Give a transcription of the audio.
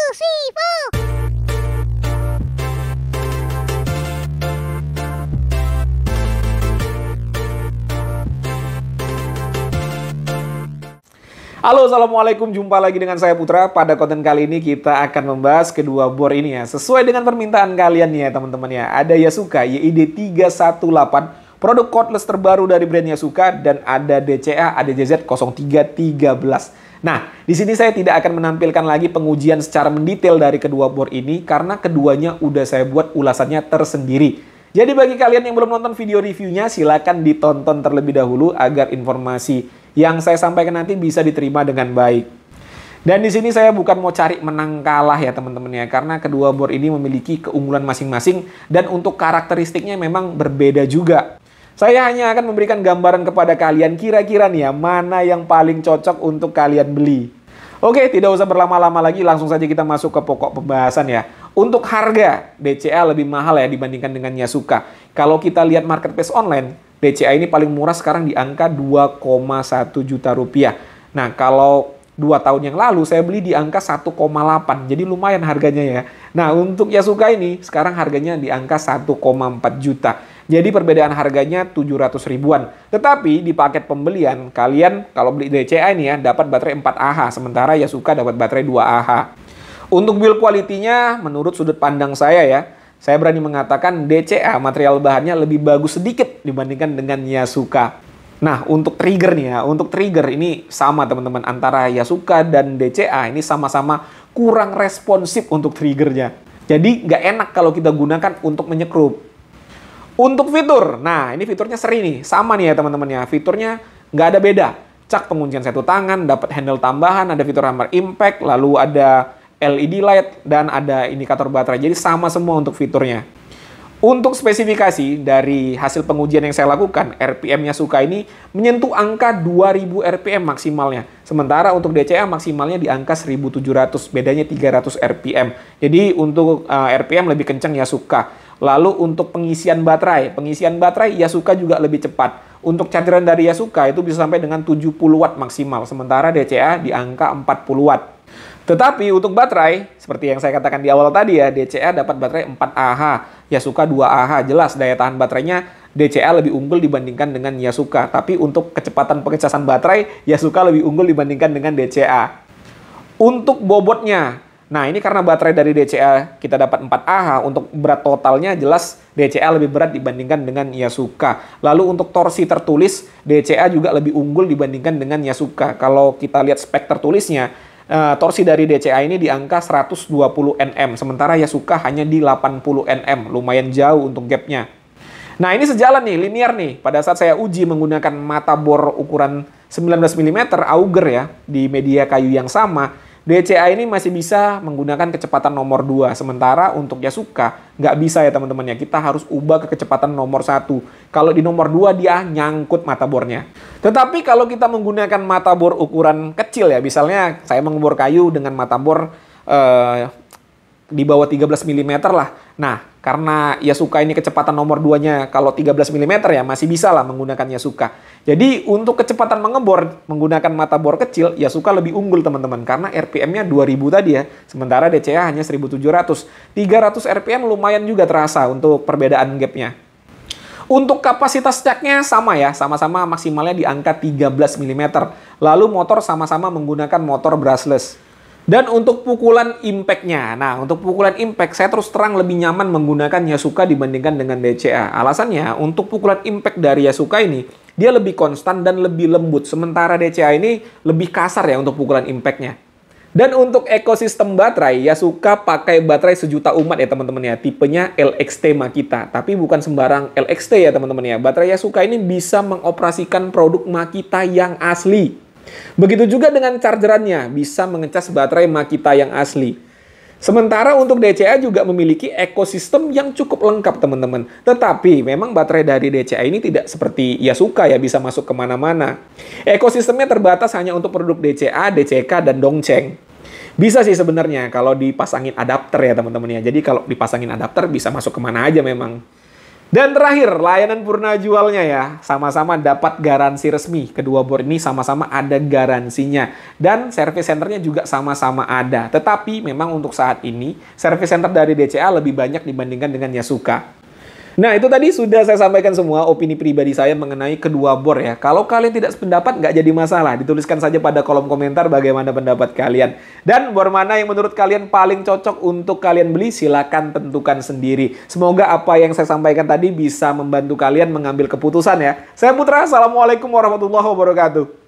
Sifu. Halo, assalamualaikum. Jumpa lagi dengan saya Putra. Pada konten kali ini kita akan membahas kedua bor ini ya. Sesuai dengan permintaan kalian nih ya teman-teman ya. Ada Yasuka YID318, produk cordless terbaru dari brand Yasuka, dan ada DCA ADJZ 0313. Nah, di sini saya tidak akan menampilkan lagi pengujian secara mendetail dari kedua bor ini karena keduanya udah saya buat ulasannya tersendiri. Jadi bagi kalian yang belum nonton video reviewnya, silakan ditonton terlebih dahulu agar informasi yang saya sampaikan nanti bisa diterima dengan baik. Dan di sini saya bukan mau cari menang kalah ya teman-teman ya, karena kedua bor ini memiliki keunggulan masing-masing dan untuk karakteristiknya memang berbeda juga. Saya hanya akan memberikan gambaran kepada kalian kira-kira nih ya, mana yang paling cocok untuk kalian beli. Oke, tidak usah berlama-lama lagi, langsung saja kita masuk ke pokok pembahasan ya. Untuk harga, DCA lebih mahal ya dibandingkan dengan Yasuka. Kalau kita lihat marketplace online, DCA ini paling murah sekarang di angka 2,1 juta rupiah. Nah, kalau 2 tahun yang lalu saya beli di angka 1,8. Jadi lumayan harganya ya. Nah, untuk Yasuka ini sekarang harganya di angka 1,4 juta. Jadi perbedaan harganya 700 ribuan. Tetapi di paket pembelian kalian kalau beli DCA ini ya dapat baterai 4Ah, sementara Yasuka dapat baterai 2Ah. Untuk build quality-nya menurut sudut pandang saya ya, saya berani mengatakan DCA material bahannya lebih bagus sedikit dibandingkan dengan Yasuka. Nah, untuk trigger nih ya, untuk trigger ini sama teman-teman antara Yasuka dan DCA ini sama-sama kurang responsif untuk triggernya. Jadi nggak enak kalau kita gunakan untuk menyekrup. Untuk fitur, nah ini fiturnya seri nih, sama nih ya teman-teman ya, fiturnya nggak ada beda. Cak penguncian satu tangan, dapat handle tambahan, ada fitur hammer impact, lalu ada LED light, dan ada indikator baterai. Jadi sama semua untuk fiturnya. Untuk spesifikasi dari hasil pengujian yang saya lakukan, RPM Yasuka ini menyentuh angka 2000 RPM maksimalnya. Sementara untuk DCA maksimalnya di angka 1700, bedanya 300 RPM. Jadi untuk RPM lebih kencang Yasuka. Lalu untuk pengisian baterai Yasuka juga lebih cepat. Untuk chargeran dari Yasuka itu bisa sampai dengan 70 watt maksimal. Sementara DCA di angka 40 watt. Tetapi untuk baterai, seperti yang saya katakan di awal tadi ya, DCA dapat baterai 4Ah, Yasuka 2Ah. Jelas daya tahan baterainya DCA lebih unggul dibandingkan dengan Yasuka. Tapi untuk kecepatan pengecasan baterai, Yasuka lebih unggul dibandingkan dengan DCA. Untuk bobotnya, nah ini karena baterai dari DCA kita dapat 4Ah, untuk berat totalnya jelas DCA lebih berat dibandingkan dengan Yasuka. Lalu untuk torsi tertulis, DCA juga lebih unggul dibandingkan dengan Yasuka. Kalau kita lihat spek tertulisnya, torsi dari DCA ini di angka 120 Nm, sementara Yasuka hanya di 80 Nm, lumayan jauh untuk gapnya. Nah ini sejalan nih, linear nih. Pada saat saya uji menggunakan mata bor ukuran 19 mm auger ya, di media kayu yang sama, DCA ini masih bisa menggunakan kecepatan nomor 2. Sementara untuk Yasuka nggak bisa ya teman-teman ya. Kita harus ubah ke kecepatan nomor 1. Kalau di nomor 2 dia nyangkut mata bornya. Tetapi kalau kita menggunakan mata bor ukuran kecil ya. Misalnya saya mengebor kayu dengan mata bor di bawah 13 mm lah. Nah, karena Yasuka ini kecepatan nomor 2-nya kalau 13 mm ya masih bisa lah menggunakan Yasuka. Jadi untuk kecepatan mengebor menggunakan mata bor kecil, Yasuka lebih unggul teman-teman. Karena RPM-nya 2000 tadi ya. Sementara DCA hanya 1700. 300 RPM lumayan juga terasa untuk perbedaan gapnya. Untuk kapasitas caknya sama ya, sama-sama maksimalnya di angka 13 mm. Lalu motor sama-sama menggunakan motor brushless. Dan untuk pukulan impact-nya, nah untuk pukulan impact saya terus terang lebih nyaman menggunakan Yasuka dibandingkan dengan DCA. Alasannya untuk pukulan impact dari Yasuka ini, dia lebih konstan dan lebih lembut. Sementara DCA ini lebih kasar ya untuk pukulan impact-nya. Dan untuk ekosistem baterai, Yasuka pakai baterai sejuta umat ya teman-teman ya. Tipenya LXT Makita, tapi bukan sembarang LXT ya teman-teman ya. Baterai Yasuka ini bisa mengoperasikan produk Makita yang asli. Begitu juga dengan chargerannya, bisa mengecas baterai Makita yang asli. Sementara untuk DCA juga memiliki ekosistem yang cukup lengkap teman-teman. Tetapi memang baterai dari DCA ini tidak seperti Yasuka ya, bisa masuk kemana-mana. Ekosistemnya terbatas hanya untuk produk DCA, DCK, dan Dongcheng. Bisa sih sebenarnya kalau dipasangin adapter ya teman-teman ya. Jadi kalau dipasangin adapter bisa masuk kemana aja memang. Dan terakhir, layanan purna jualnya ya. Sama-sama dapat garansi resmi. Kedua bor ini sama-sama ada garansinya. Dan service centernya juga sama-sama ada. Tetapi memang untuk saat ini, service center dari DCA lebih banyak dibandingkan dengan Yasuka. Nah, itu tadi sudah saya sampaikan semua opini pribadi saya mengenai kedua bor ya. Kalau kalian tidak sependapat, nggak jadi masalah. Dituliskan saja pada kolom komentar bagaimana pendapat kalian. Dan bor mana yang menurut kalian paling cocok untuk kalian beli, silakan tentukan sendiri. Semoga apa yang saya sampaikan tadi bisa membantu kalian mengambil keputusan ya. Saya Putra, Assalamualaikum warahmatullahi wabarakatuh.